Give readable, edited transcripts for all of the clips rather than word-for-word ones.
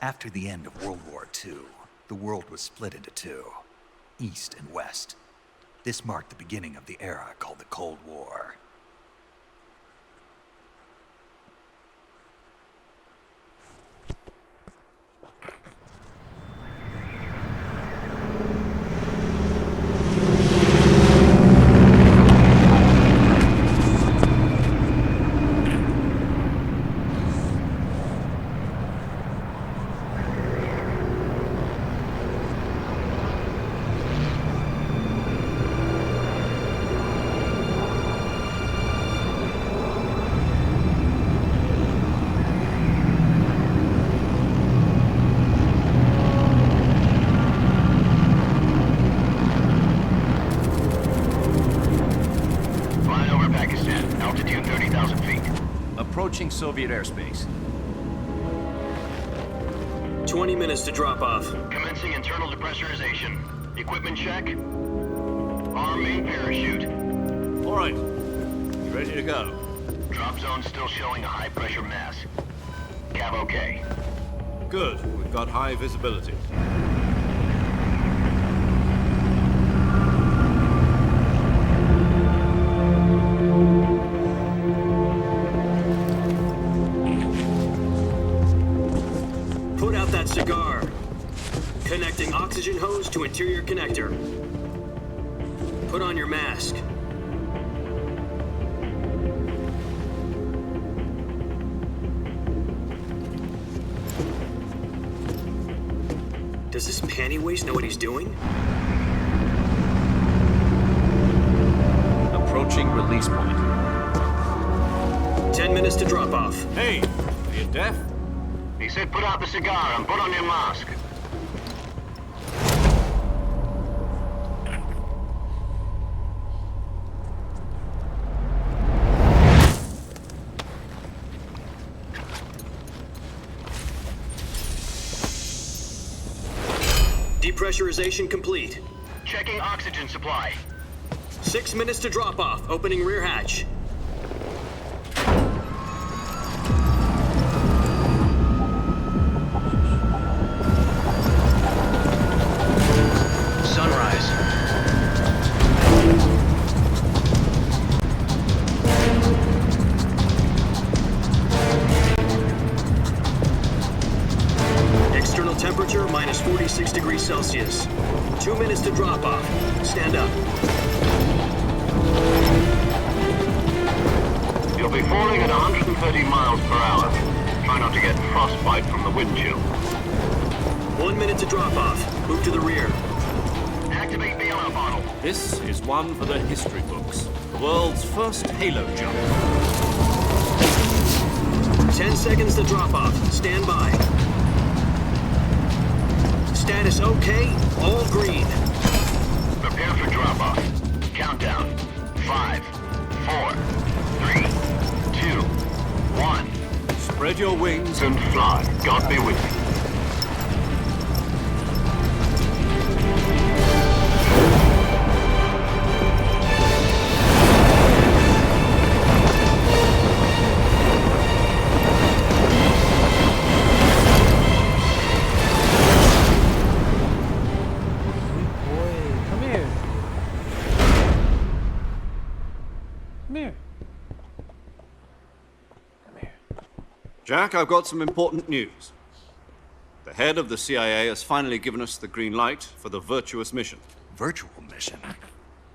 After the end of World War II, the world was split into two, East and West. This marked the beginning of the era called the Cold War. Approaching Soviet airspace. 20 minutes to drop off. Commencing internal depressurization. Equipment check. Arm main parachute. All right. You ready to go? Drop zone still showing a high pressure mass. Cav okay. Good. We've got high visibility. Cigar. Connecting oxygen hose to interior connector. Put on your mask. Does this panty waste know what he's doing? Approaching release point. 10 minutes to drop off. Hey, are you deaf? He said put out the cigar and put on your mask. Depressurization complete. Checking oxygen supply. 6 minutes to drop off. Opening rear hatch. Temperature minus 46 degrees Celsius. 2 minutes to drop off. Stand up. You'll be falling at 130 miles per hour. Try not to get frostbite from the wind chill. 1 minute to drop off. Move to the rear. Activate bailout bottle. This is one for the history books. The world's first halo jump. 10 seconds to drop off. Stand by. Status okay, all green. Prepare for drop-off. Countdown. 5, 4, 3, 2, 1. Spread your wings And fly. God be with you. Jack, I've got some important news. The head of the CIA has finally given us the green light for the Virtuous mission. Virtual mission?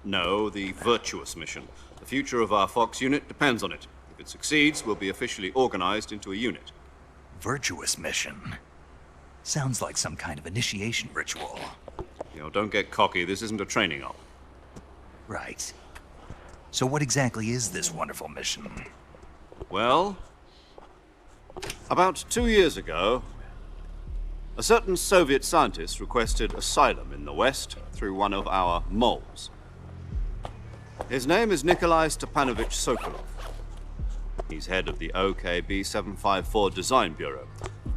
No, the Virtuous mission. The future of our Fox unit depends on it. If it succeeds, we'll be officially organized into a unit. Virtuous mission? Sounds like some kind of initiation ritual. You know, don't get cocky. This isn't a training op. Right. So what exactly is this wonderful mission? Well, about 2 years ago, a certain Soviet scientist requested asylum in the West through one of our moles. His name is Nikolai Stepanovich Sokolov. He's head of the OKB 754 Design Bureau,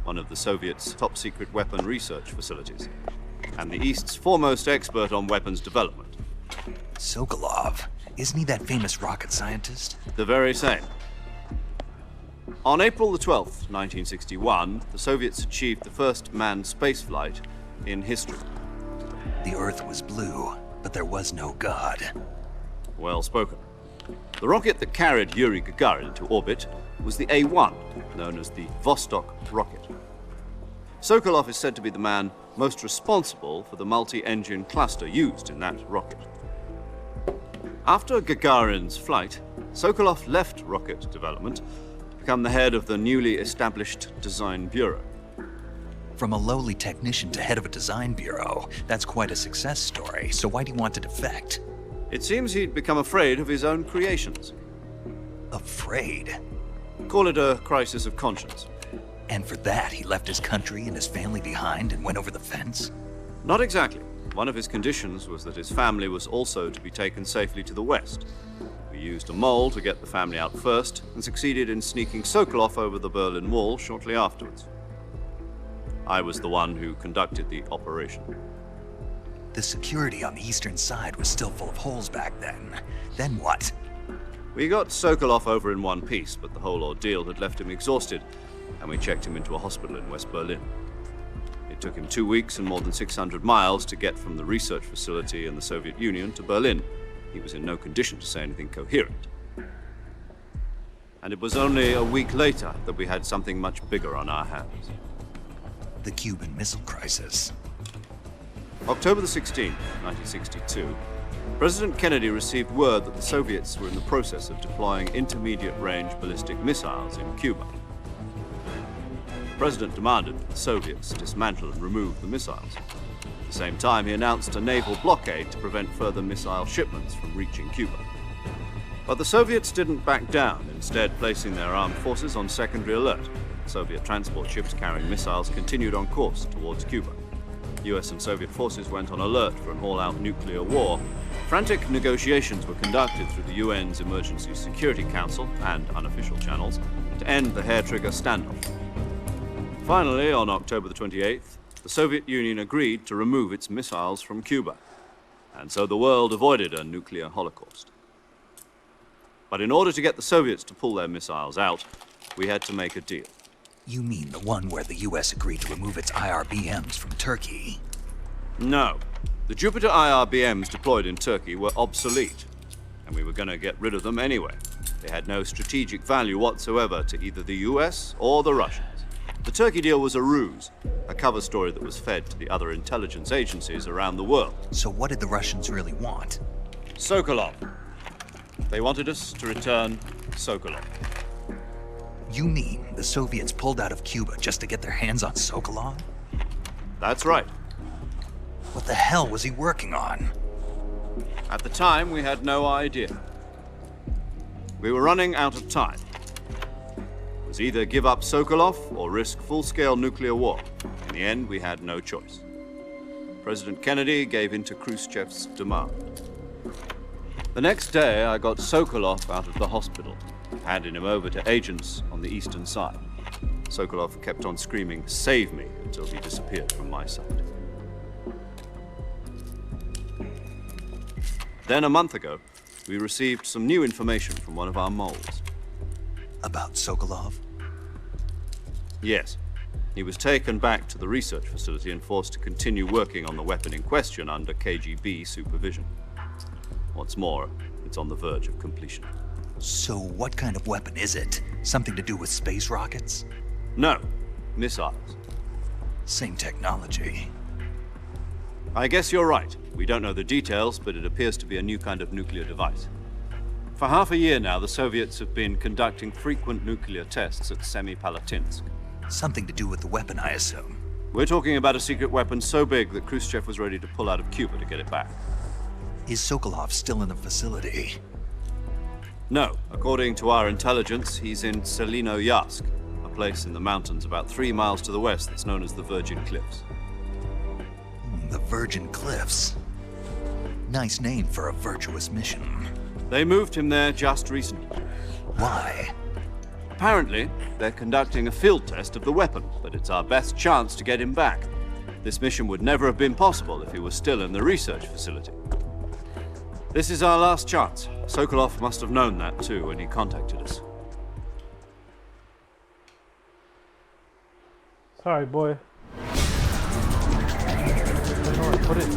one of the Soviets' top-secret weapon research facilities, and the East's foremost expert on weapons development. Sokolov? Isn't he that famous rocket scientist? The very same. On April the 12th, 1961, the Soviets achieved the first manned spaceflight in history. The Earth was blue, but there was no God. Well spoken. The rocket that carried Yuri Gagarin to orbit was the A-1, known as the Vostok rocket. Sokolov is said to be the man most responsible for the multi-engine cluster used in that rocket. After Gagarin's flight, Sokolov left rocket development to become the head of the newly established Design Bureau. From a lowly technician to head of a design bureau, that's quite a success story, so why do you want to defect? It seems he'd become afraid of his own creations. Afraid? Call it a crisis of conscience. And for that, he left his country and his family behind and went over the fence? Not exactly. One of his conditions was that his family was also to be taken safely to the west. We used a mole to get the family out first and succeeded in sneaking Sokolov over the Berlin Wall shortly afterwards. I was the one who conducted the operation. The security on the eastern side was still full of holes back then. Then what? We got Sokolov over in one piece, but the whole ordeal had left him exhausted, and we checked him into a hospital in West Berlin. It took him 2 weeks and more than 600 miles to get from the research facility in the Soviet Union to Berlin. He was in no condition to say anything coherent. And it was only a week later that we had something much bigger on our hands. The Cuban Missile Crisis. October the 16th, 1962, President Kennedy received word that the Soviets were in the process of deploying intermediate-range ballistic missiles in Cuba. The President demanded that the Soviets dismantle and remove the missiles. At the same time, he announced a naval blockade to prevent further missile shipments from reaching Cuba. But the Soviets didn't back down, instead placing their armed forces on secondary alert. Soviet transport ships carrying missiles continued on course towards Cuba. US and Soviet forces went on alert for an all-out nuclear war. Frantic negotiations were conducted through the UN's Emergency Security Council and unofficial channels to end the hair-trigger standoff. Finally, on October the 28th, the Soviet Union agreed to remove its missiles from Cuba, and so the world avoided a nuclear holocaust. But in order to get the Soviets to pull their missiles out, we had to make a deal. You mean the one where the US agreed to remove its IRBMs from Turkey? No. The Jupiter IRBMs deployed in Turkey were obsolete, and we were going to get rid of them anyway. They had no strategic value whatsoever to either the US or the Russians. The Turkey deal was a ruse, a cover story that was fed to the other intelligence agencies around the world. So what did the Russians really want? Sokolov. They wanted us to return Sokolov. You mean the Soviets pulled out of Cuba just to get their hands on Sokolov? That's right. What the hell was he working on? At the time, we had no idea. We were running out of time. It was either give up Sokolov or risk full-scale nuclear war. In the end, we had no choice. President Kennedy gave in to Khrushchev's demand. The next day, I got Sokolov out of the hospital, handing him over to agents on the eastern side. Sokolov kept on screaming, "Save me," until he disappeared from my sight. Then a month ago, we received some new information from one of our moles. About Sokolov? Yes. He was taken back to the research facility and forced to continue working on the weapon in question under KGB supervision. What's more, it's on the verge of completion. So what kind of weapon is it? Something to do with space rockets? No, missiles. Same technology. I guess you're right. We don't know the details, but it appears to be a new kind of nuclear device. For half a year now, the Soviets have been conducting frequent nuclear tests at Semipalatinsk. Something to do with the weapon, I assume. We're talking about a secret weapon so big that Khrushchev was ready to pull out of Cuba to get it back. Is Sokolov still in the facility? No. According to our intelligence, he's in Selino-Yarsk, a place in the mountains about 3 miles to the west that's known as the Virgin Cliffs. The Virgin Cliffs. Nice name for a virtuous mission. They moved him there just recently. Why? Apparently, they're conducting a field test of the weapon, but it's our best chance to get him back. This mission would never have been possible if he was still in the research facility. This is our last chance. Sokolov must have known that too when he contacted us. Sorry, boy. Alright, put it.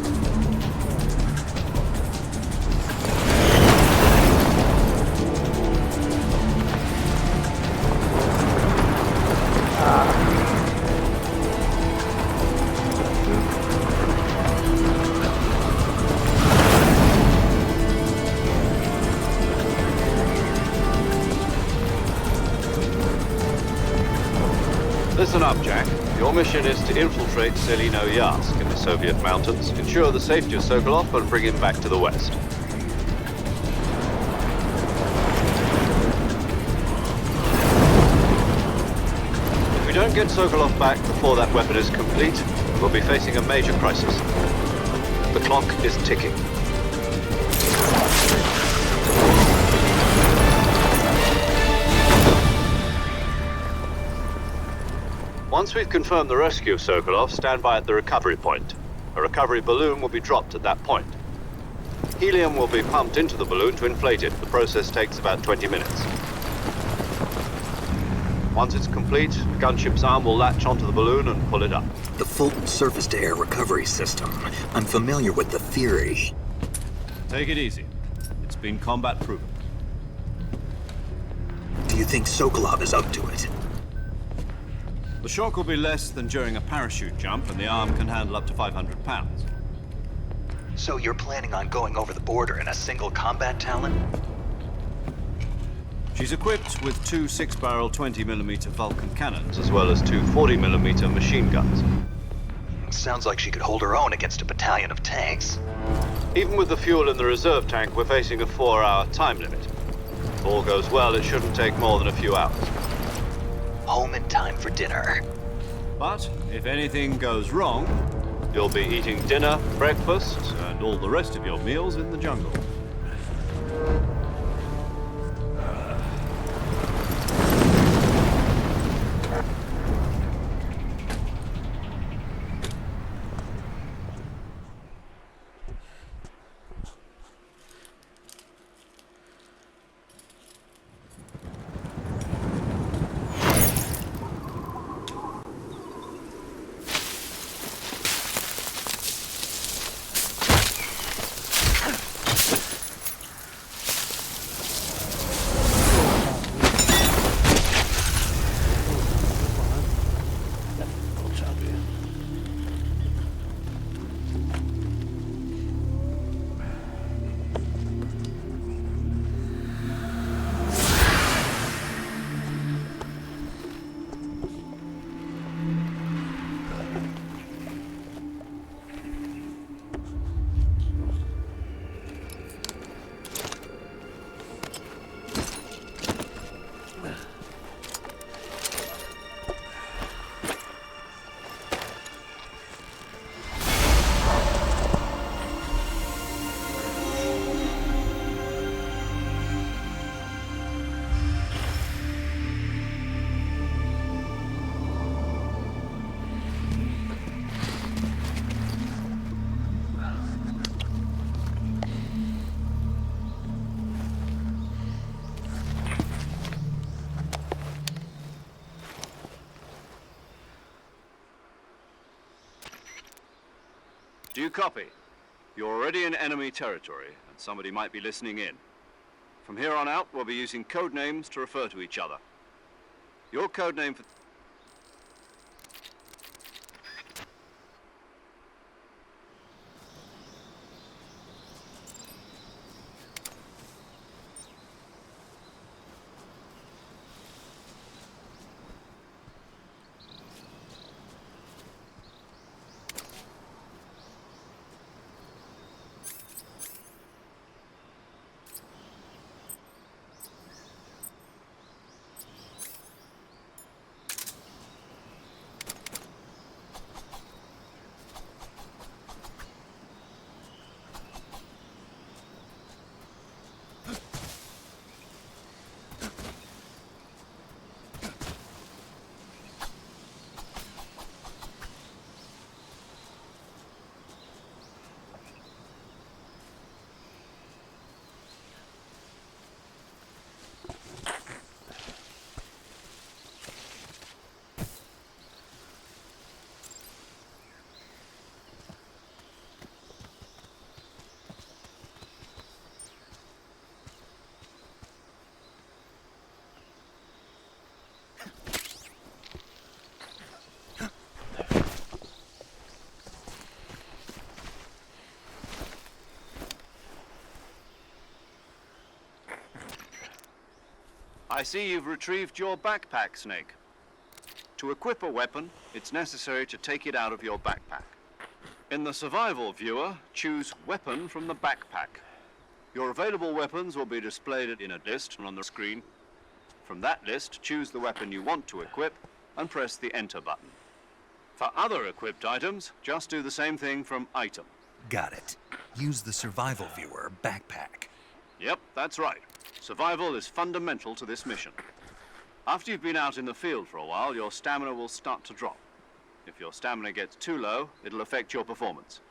Listen up, Jack. Your mission is to infiltrate Selino Yask in the Soviet mountains, ensure the safety of Sokolov, and bring him back to the west. If we don't get Sokolov back before that weapon is complete, we'll be facing a major crisis. The clock is ticking. Once we've confirmed the rescue of Sokolov, stand by at the recovery point. A recovery balloon will be dropped at that point. Helium will be pumped into the balloon to inflate it. The process takes about 20 minutes. Once it's complete, the gunship's arm will latch onto the balloon and pull it up. The Fulton surface-to-air recovery system. I'm familiar with the theory. Take it easy. It's been combat proven. Do you think Sokolov is up to it? The shock will be less than during a parachute jump, and the arm can handle up to 500 pounds. So you're planning on going over the border in a single combat Talon? She's equipped with two 6-barrel 20mm Vulcan cannons, as well as two 40mm machine guns. Sounds like she could hold her own against a battalion of tanks. Even with the fuel in the reserve tank, we're facing a 4-hour time limit. If all goes well, it shouldn't take more than a few hours. Home in time for dinner. But if anything goes wrong, you'll be eating dinner, breakfast, and all the rest of your meals in the jungle. Do you copy? You're already in enemy territory, and somebody might be listening in. From here on out, we'll be using code names to refer to each other. Your code name for... I see you've retrieved your backpack, Snake. To equip a weapon, it's necessary to take it out of your backpack. In the survival viewer, choose Weapon from the backpack. Your available weapons will be displayed in a list on the screen. From that list, choose the weapon you want to equip and press the Enter button. For other equipped items, just do the same thing from Item. Got it. Use the survival viewer backpack. Yep, that's right. Survival is fundamental to this mission. After you've been out in the field for a while, your stamina will start to drop. If your stamina gets too low, it'll affect your performance.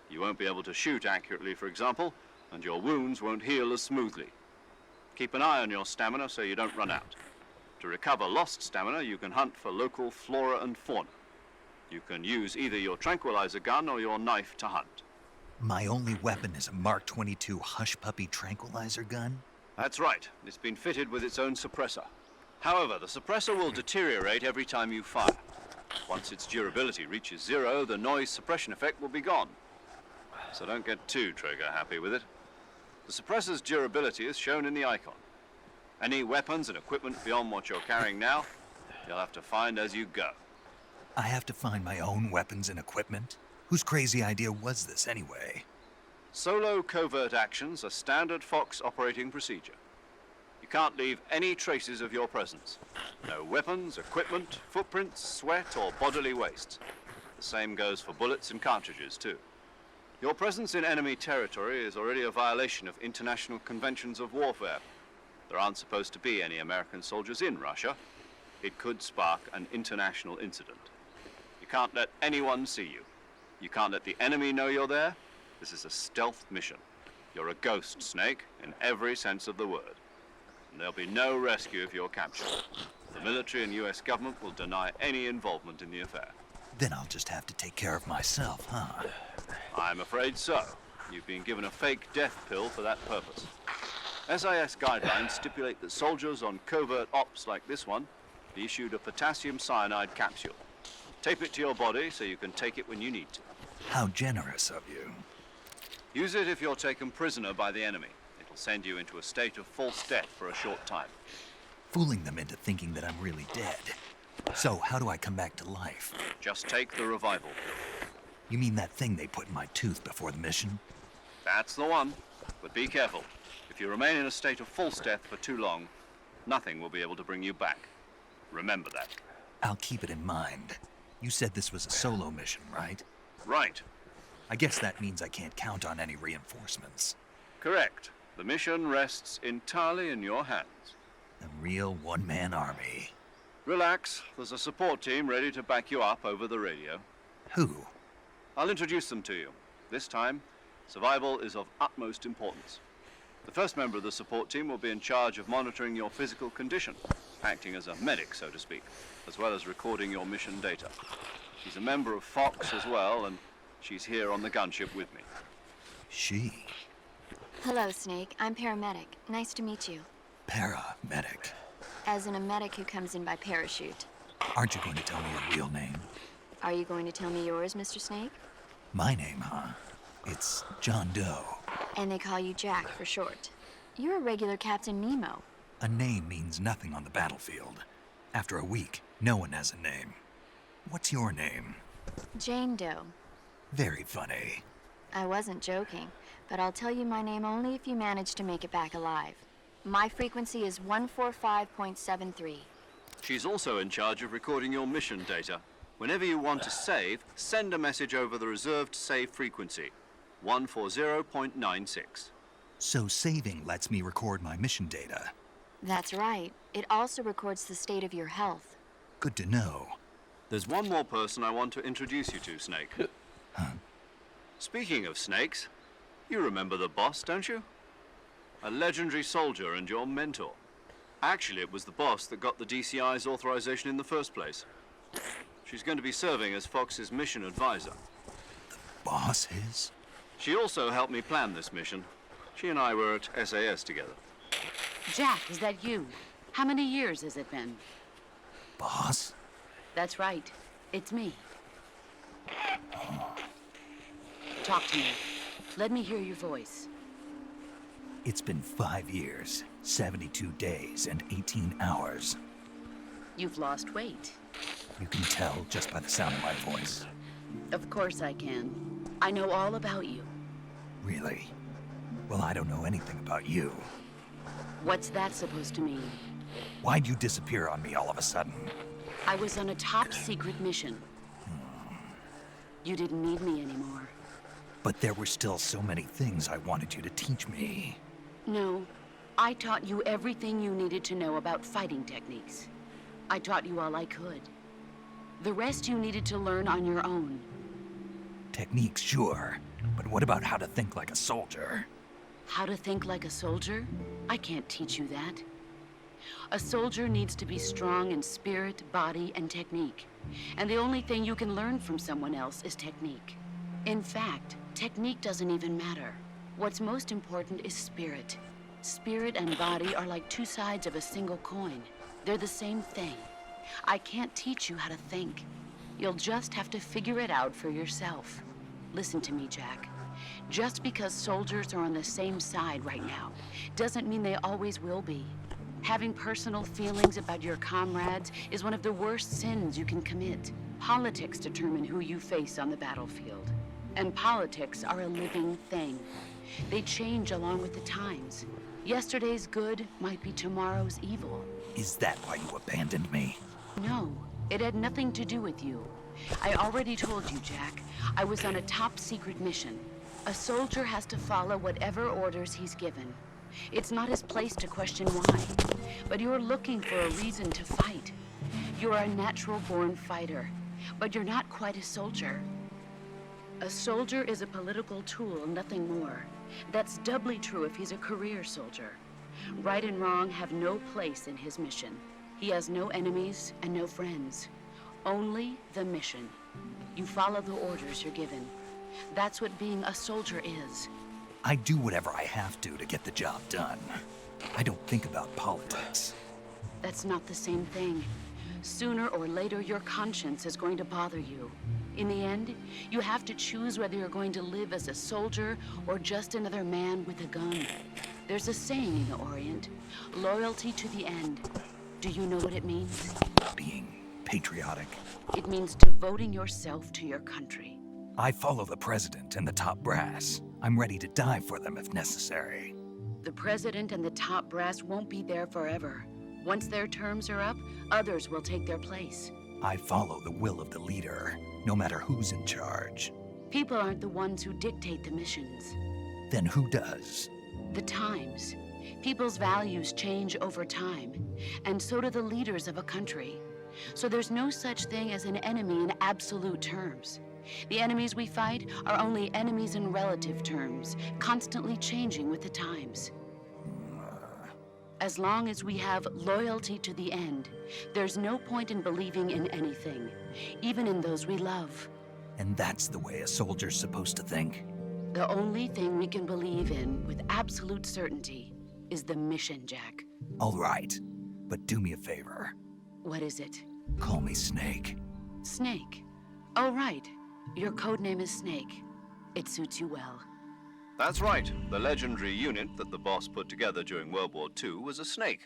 You won't be able to shoot accurately, for example, and your wounds won't heal as smoothly. Keep an eye on your stamina so you don't run out. To recover lost stamina, you can hunt for local flora and fauna. You can use either your tranquilizer gun or your knife to hunt. My only weapon is a Mark 22 Hush Puppy tranquilizer gun? That's right. It's been fitted with its own suppressor. However, the suppressor will deteriorate every time you fire. Once its durability reaches 0, the noise suppression effect will be gone. So don't get too trigger happy with it. The suppressor's durability is shown in the icon. Any weapons and equipment beyond what you're carrying now, you'll have to find as you go. I have to find my own weapons and equipment? Whose crazy idea was this anyway? Solo covert actions are standard Fox operating procedure. You can't leave any traces of your presence. No weapons, equipment, footprints, sweat, or bodily wastes. The same goes for bullets and cartridges, too. Your presence in enemy territory is already a violation of international conventions of warfare. There aren't supposed to be any American soldiers in Russia. It could spark an international incident. You can't let anyone see you. You can't let the enemy know you're there. This is a stealth mission. You're a ghost, Snake, in every sense of the word. And there'll be no rescue if you're captured. The military and US government will deny any involvement in the affair. Then I'll just have to take care of myself, huh? I'm afraid so. You've been given a fake death pill for that purpose. SIS guidelines stipulate that soldiers on covert ops like this one be issued a potassium cyanide capsule. Tape it to your body so you can take it when you need to. How generous of you. Use it if you're taken prisoner by the enemy. It'll send you into a state of false death for a short time. Fooling them into thinking that I'm really dead. So, how do I come back to life? Just take the revival pill. You mean that thing they put in my tooth before the mission? That's the one. But be careful. If you remain in a state of false death for too long, nothing will be able to bring you back. Remember that. I'll keep it in mind. You said this was a solo mission, right? Right. I guess that means I can't count on any reinforcements. Correct. The mission rests entirely in your hands. A real one-man army. Relax. There's a support team ready to back you up over the radio. Who? I'll introduce them to you. This time, survival is of utmost importance. The first member of the support team will be in charge of monitoring your physical condition, acting as a medic, so to speak, as well as recording your mission data. She's a member of Fox as well, and she's here on the gunship with me. She. Hello, Snake. I'm paramedic. Nice to meet you. Paramedic. As in a medic who comes in by parachute. Aren't you going to tell me your real name? Are you going to tell me yours, Mr. Snake? My name, huh? It's John Doe. And they call you Jack for short. You're a regular Captain Nemo. A name means nothing on the battlefield. After a week, no one has a name. What's your name? Jane Doe. Very funny. I wasn't joking, but I'll tell you my name only if you manage to make it back alive. My frequency is 145.73. She's also in charge of recording your mission data. Whenever you want to save, send a message over the reserved save frequency, 140.96. So saving lets me record my mission data. That's right. It also records the state of your health. Good to know. There's one more person I want to introduce you to, Snake. Huh? Speaking of snakes, you remember the boss, don't you? A legendary soldier and your mentor. Actually, it was the boss that got the DCI's authorization in the first place. She's going to be serving as Fox's mission advisor. Boss is? She also helped me plan this mission. She and I were at SAS together. Jack, is that you? How many years has it been? Boss? That's right. It's me. Talk to me. Let me hear your voice. It's been 5 years, 72 days, and 18 hours. You've lost weight. You can tell just by the sound of my voice. Of course I can. I know all about you. Really? Well, I don't know anything about you. What's that supposed to mean? Why'd you disappear on me all of a sudden? I was on a top secret mission. You didn't need me anymore. But there were still so many things I wanted you to teach me. No, I taught you everything you needed to know about fighting techniques. I taught you all I could. The rest you needed to learn on your own. Techniques, sure. But what about how to think like a soldier? How to think like a soldier? I can't teach you that. A soldier needs to be strong in spirit, body, and technique. And the only thing you can learn from someone else is technique. In fact, technique doesn't even matter. What's most important is spirit. Spirit and body are like two sides of a single coin. They're the same thing. I can't teach you how to think. You'll just have to figure it out for yourself. Listen to me, Jack. Just because soldiers are on the same side right now doesn't mean they always will be. Having personal feelings about your comrades is one of the worst sins you can commit. Politics determine who you face on the battlefield. And politics are a living thing. They change along with the times. Yesterday's good might be tomorrow's evil. Is that why you abandoned me? No, it had nothing to do with you. I already told you, Jack. I was on a top secret mission. A soldier has to follow whatever orders he's given. It's not his place to question why. But you're looking for a reason to fight. You're a natural-born fighter, but you're not quite a soldier. A soldier is a political tool, nothing more. That's doubly true if he's a career soldier. Right and wrong have no place in his mission. He has no enemies and no friends. Only the mission. You follow the orders you're given. That's what being a soldier is. I do whatever I have to get the job done. I don't think about politics. That's not the same thing. Sooner or later, your conscience is going to bother you. In the end, you have to choose whether you're going to live as a soldier or just another man with a gun. There's a saying in the Orient, loyalty to the end. Do you know what it means? Being patriotic. It means devoting yourself to your country. I follow the president and the top brass. I'm ready to die for them if necessary. The president and the top brass won't be there forever. Once their terms are up, others will take their place. I follow the will of the leader, no matter who's in charge. People aren't the ones who dictate the missions. Then who does? The times. People's values change over time, and so do the leaders of a country. So there's no such thing as an enemy in absolute terms. The enemies we fight are only enemies in relative terms, constantly changing with the times. As long as we have loyalty to the end, there's no point in believing in anything, even in those we love. And that's the way a soldier's supposed to think? The only thing we can believe in with absolute certainty is the mission, Jack. All right, but do me a favor. What is it? Call me Snake. Snake. Oh, right. Your code name is Snake. It suits you well. That's right. The legendary unit that the boss put together during World War II was a snake.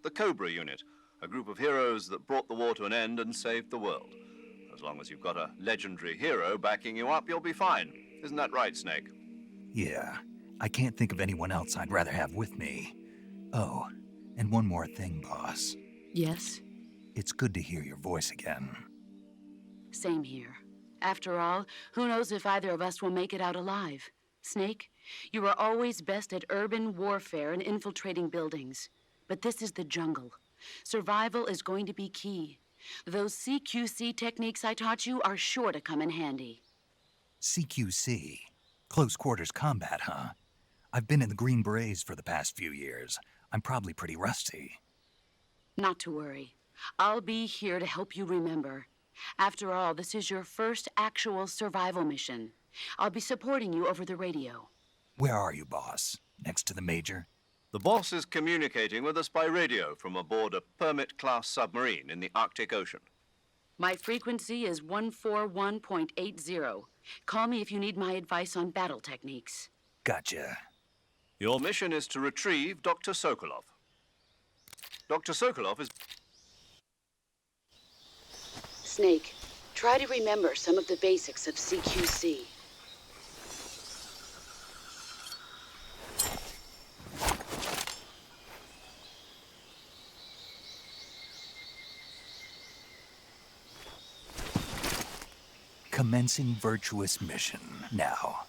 The Cobra unit, a group of heroes that brought the war to an end and saved the world. As long as you've got a legendary hero backing you up, you'll be fine. Isn't that right, Snake? Yeah, I can't think of anyone else I'd rather have with me. Oh, and one more thing, boss. Yes? It's good to hear your voice again. Same here. After all, who knows if either of us will make it out alive? Snake, you were always best at urban warfare and infiltrating buildings. But this is the jungle. Survival is going to be key. Those CQC techniques I taught you are sure to come in handy. CQC? Close quarters combat, huh? I've been in the Green Berets for the past few years. I'm probably pretty rusty. Not to worry. I'll be here to help you remember. After all, this is your first actual survival mission. I'll be supporting you over the radio. Where are you, boss? Next to the Major? The boss is communicating with us by radio from aboard a Permit-class submarine in the Arctic Ocean. My frequency is 141.80. Call me if you need my advice on battle techniques. Gotcha. Your mission is to retrieve Dr. Sokolov. Dr. Sokolov is... Snake, try to remember some of the basics of CQC. Commencing Virtuous mission now.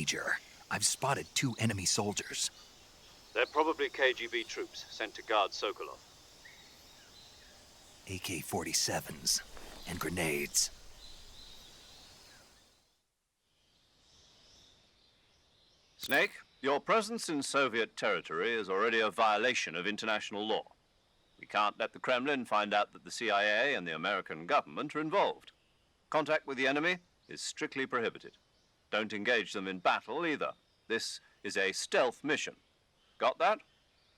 Major. I've spotted 2 enemy soldiers. They're probably KGB troops sent to guard Sokolov. AK-47s and grenades. Snake, your presence in Soviet territory is already a violation of international law. We can't let the Kremlin find out that the CIA and the American government are involved. Contact with the enemy is strictly prohibited. Don't engage them in battle either. This is a stealth mission. Got that?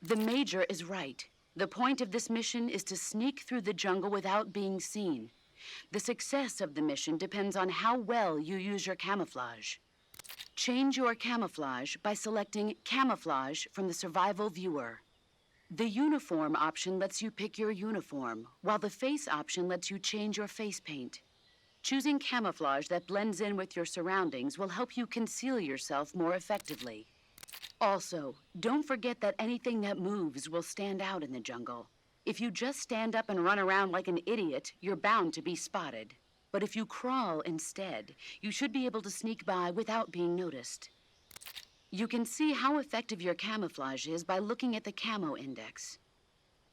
The Major is right. The point of this mission is to sneak through the jungle without being seen. The success of the mission depends on how well you use your camouflage. Change your camouflage by selecting Camouflage from the Survival Viewer. The Uniform option lets you pick your uniform, while the Face option lets you change your face paint. Choosing camouflage that blends in with your surroundings will help you conceal yourself more effectively. Also, don't forget that anything that moves will stand out in the jungle. If you just stand up and run around like an idiot, you're bound to be spotted. But if you crawl instead, you should be able to sneak by without being noticed. You can see how effective your camouflage is by looking at the Camo Index.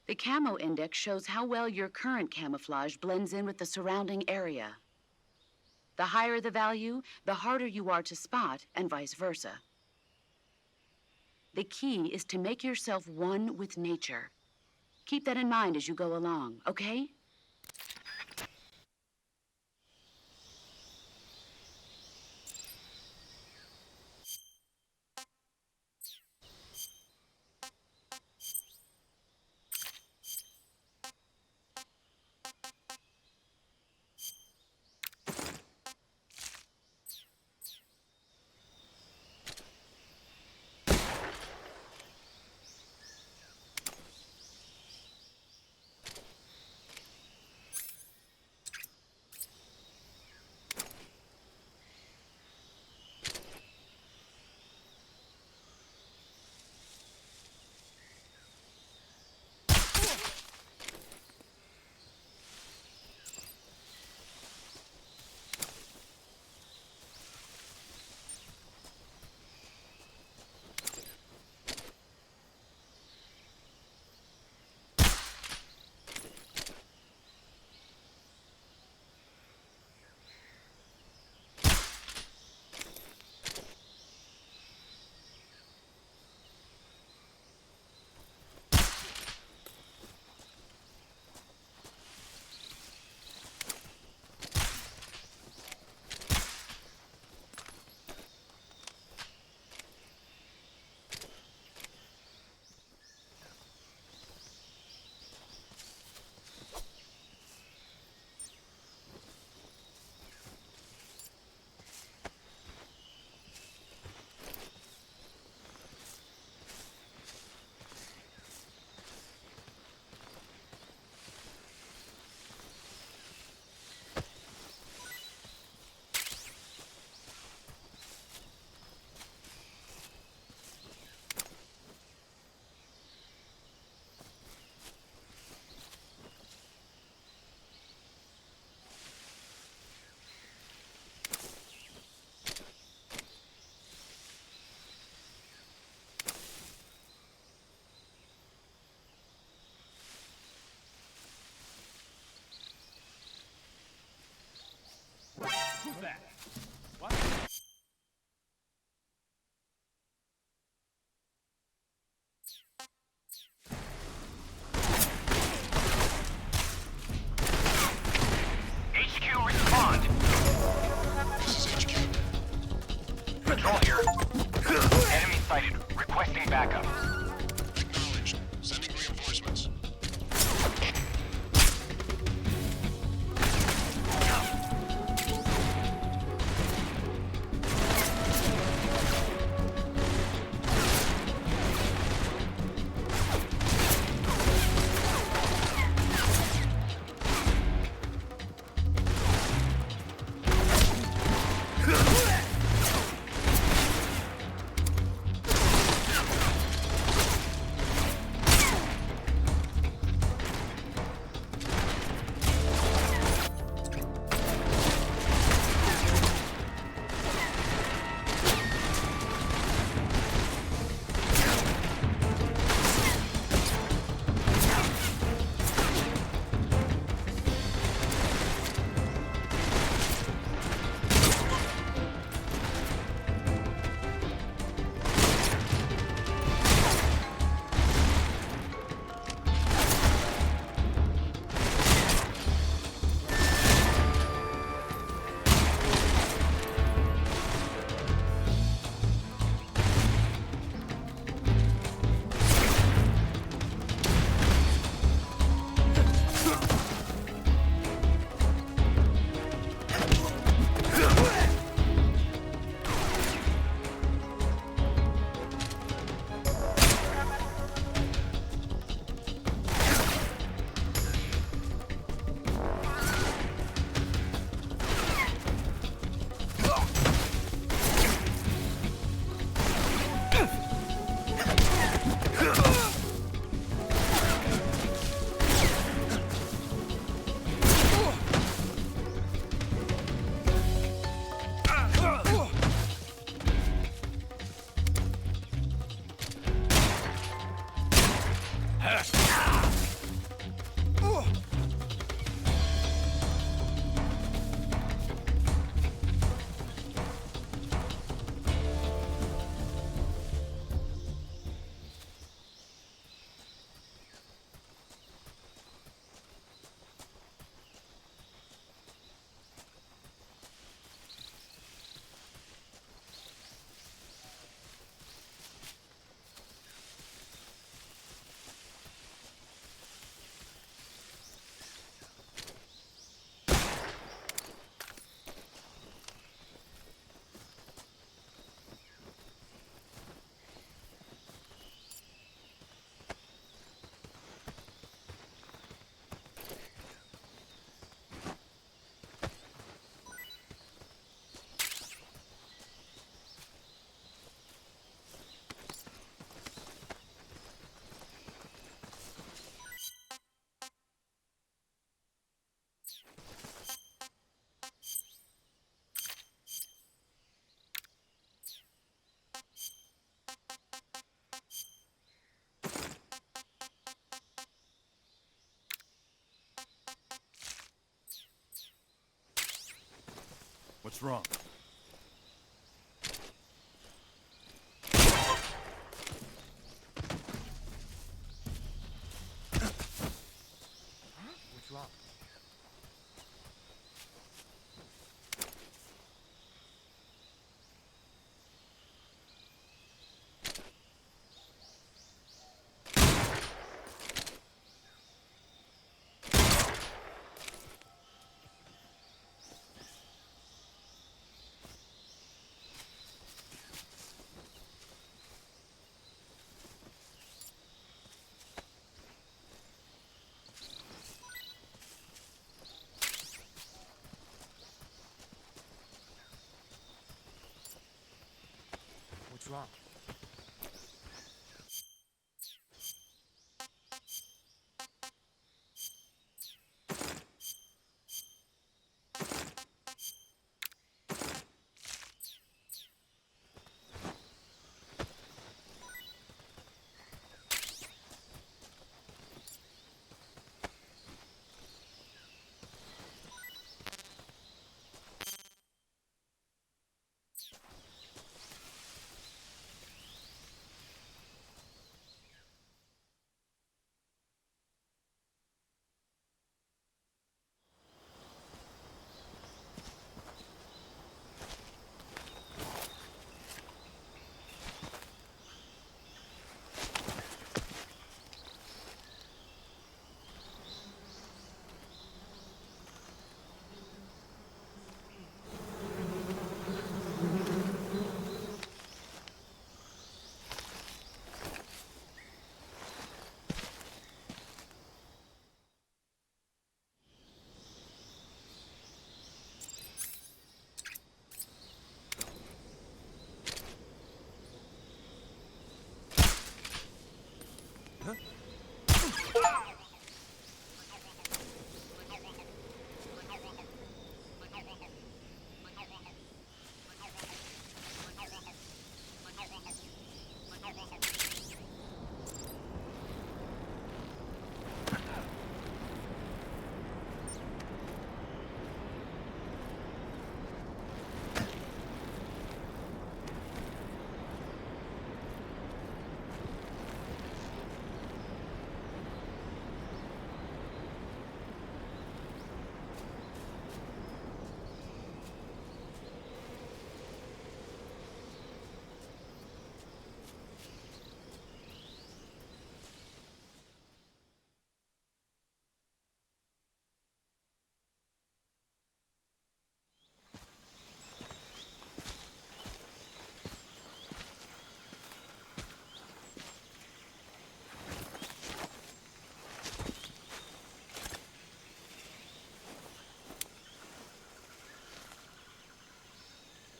The Camo Index shows how well your current camouflage blends in with the surrounding area. The higher the value, the harder you are to spot, and vice versa. The key is to make yourself one with nature. Keep that in mind as you go along, okay? What's wrong? What's wrong? What's wrong?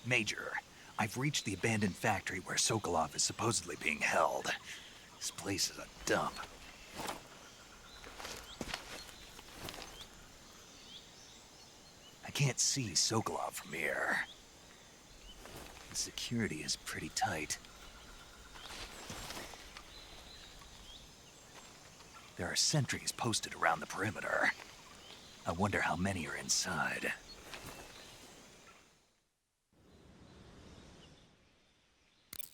Major, I've reached the abandoned factory where Sokolov is supposedly being held. This place is a dump. I can't see Sokolov from here. The security is pretty tight. There are sentries posted around the perimeter. I wonder how many are inside.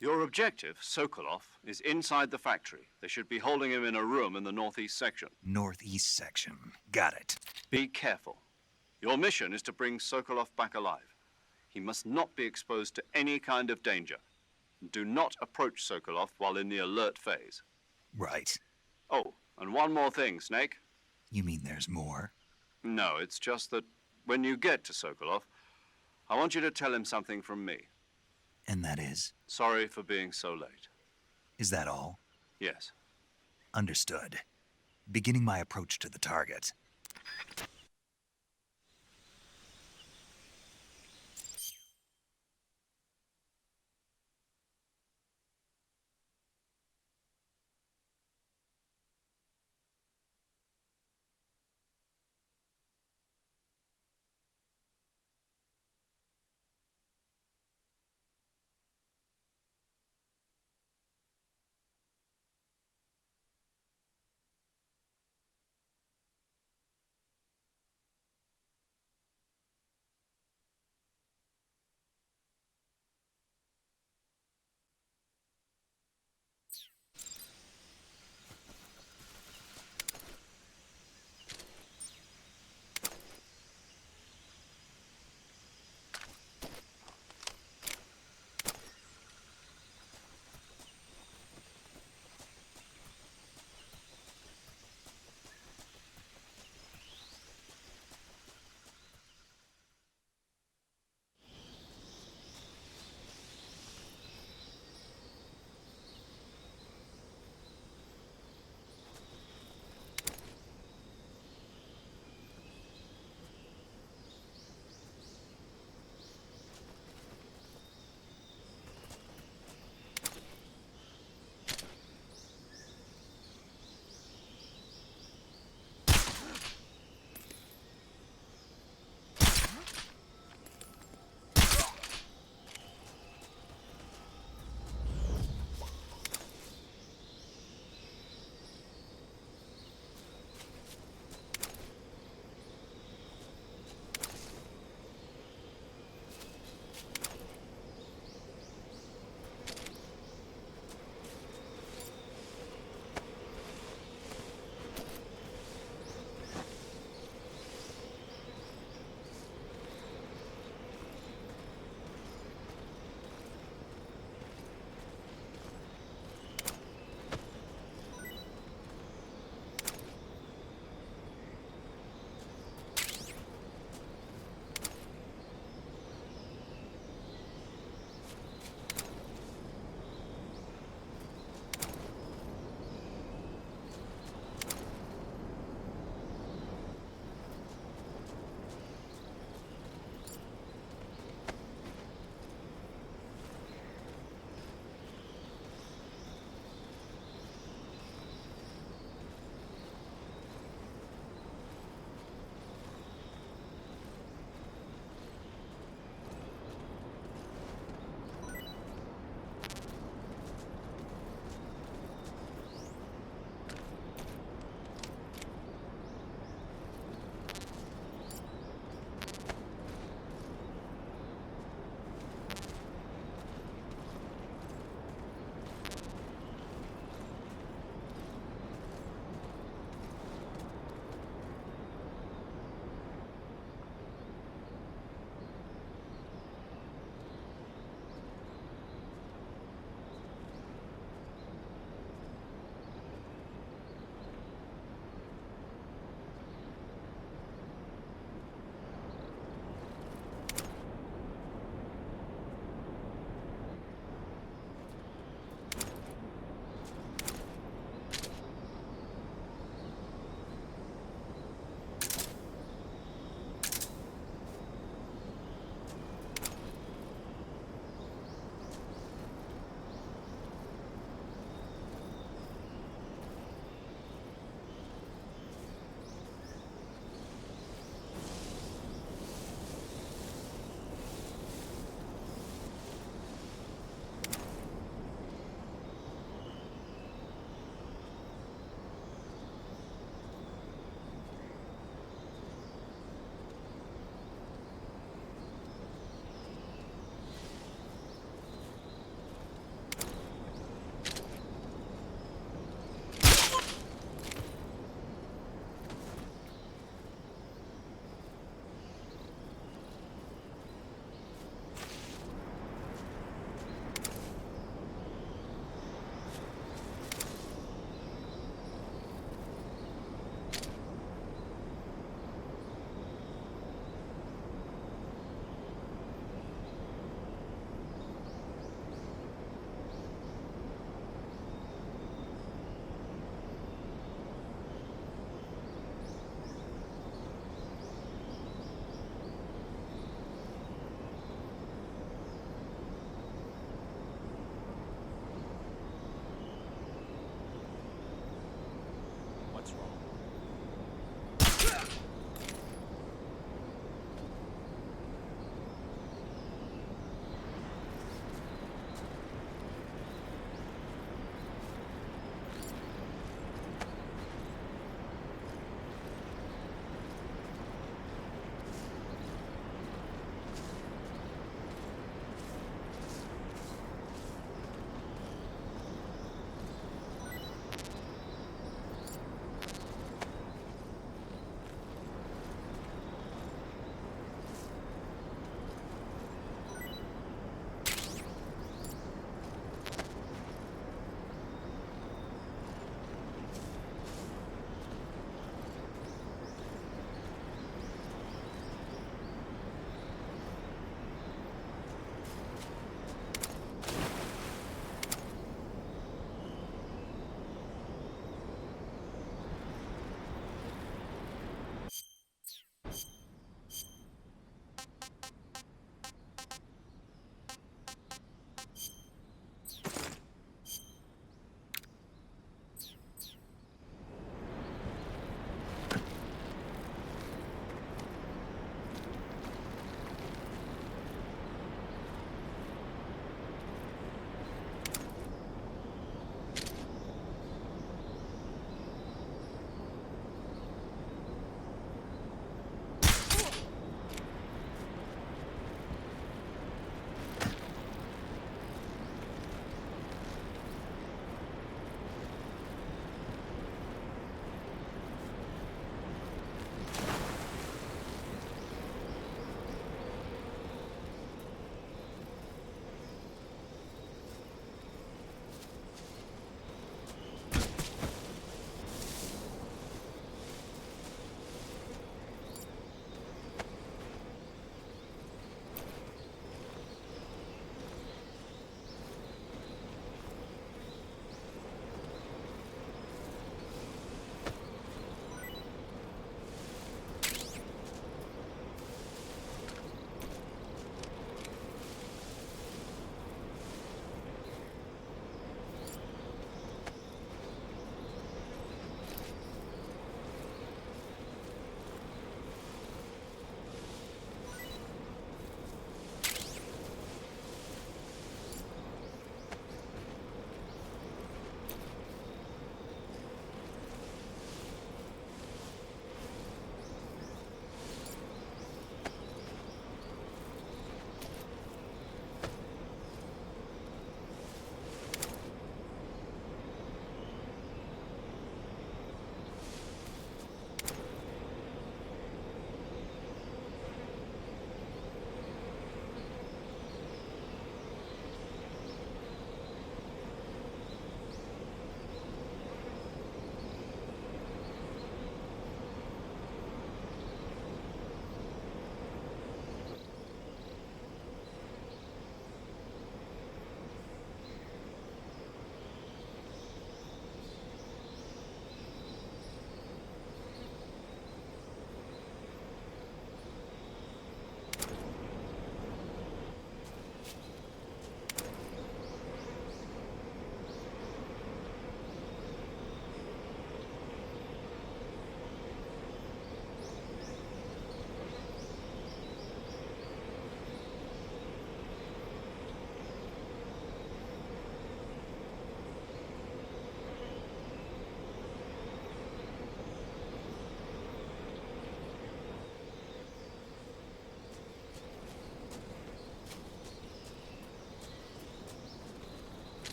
Your objective, Sokolov, is inside the factory. They should be holding him in a room in the northeast section. Northeast section. Got it. Be careful. Your mission is to bring Sokolov back alive. He must not be exposed to any kind of danger. Do not approach Sokolov while in the alert phase. Right. Oh, and one more thing, Snake. You mean there's more? No, it's just that when you get to Sokolov, I want you to tell him something from me. And that is? Sorry for being so late. Is that all? Yes. Understood. Beginning my approach to the target.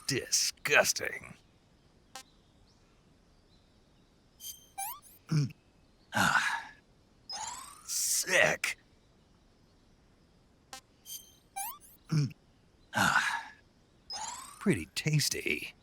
Disgusting. Sick. Pretty tasty.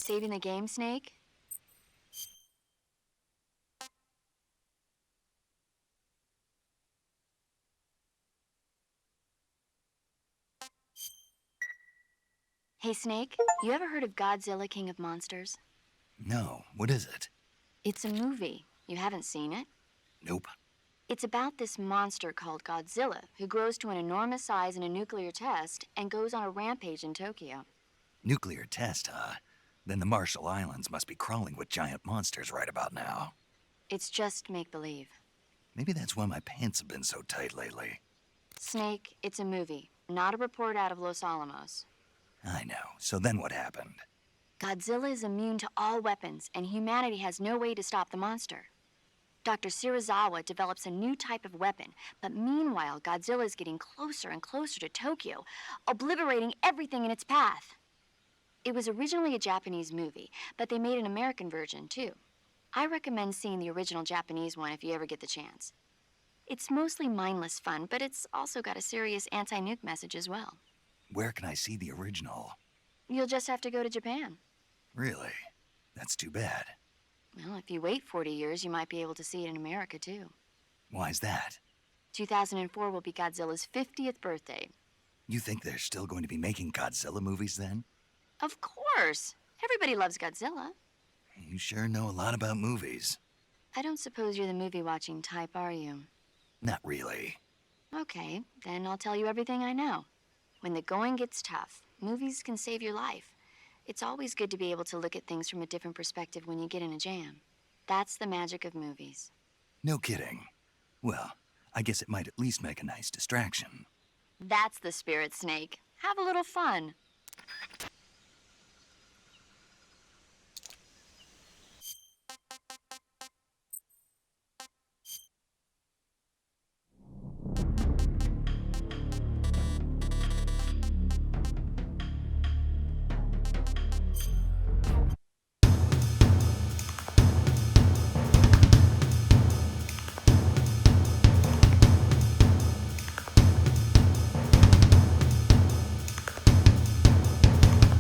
Saving the game, Snake? Hey, Snake, you ever heard of Godzilla, King of Monsters? No, what is it? It's a movie. You haven't seen it? Nope. It's about this monster called Godzilla, who grows to an enormous size in a nuclear test and goes on a rampage in Tokyo. Nuclear test, huh? Then the Marshall Islands must be crawling with giant monsters right about now. It's just make-believe. Maybe that's why my pants have been so tight lately. Snake, it's a movie, not a report out of Los Alamos. I know. So then what happened? Godzilla is immune to all weapons, and humanity has no way to stop the monster. Dr. Shirazawa develops a new type of weapon, but meanwhile, Godzilla is getting closer and closer to Tokyo, obliterating everything in its path. It was originally a Japanese movie, but they made an American version, too. I recommend seeing the original Japanese one if you ever get the chance. It's mostly mindless fun, but it's also got a serious anti-nuke message as well. Where can I see the original? You'll just have to go to Japan. Really? That's too bad. Well, if you wait 40 years, you might be able to see it in America, too. Why's that? 2004 will be Godzilla's 50th birthday. You think they're still going to be making Godzilla movies then? Of course! Everybody loves Godzilla. You sure know a lot about movies. I don't suppose you're the movie-watching type, are you? Not really. Okay, then I'll tell you everything I know. When the going gets tough, movies can save your life. It's always good to be able to look at things from a different perspective when you get in a jam. That's the magic of movies. No kidding. Well, I guess it might at least make a nice distraction. That's the spirit, Snake. Have a little fun.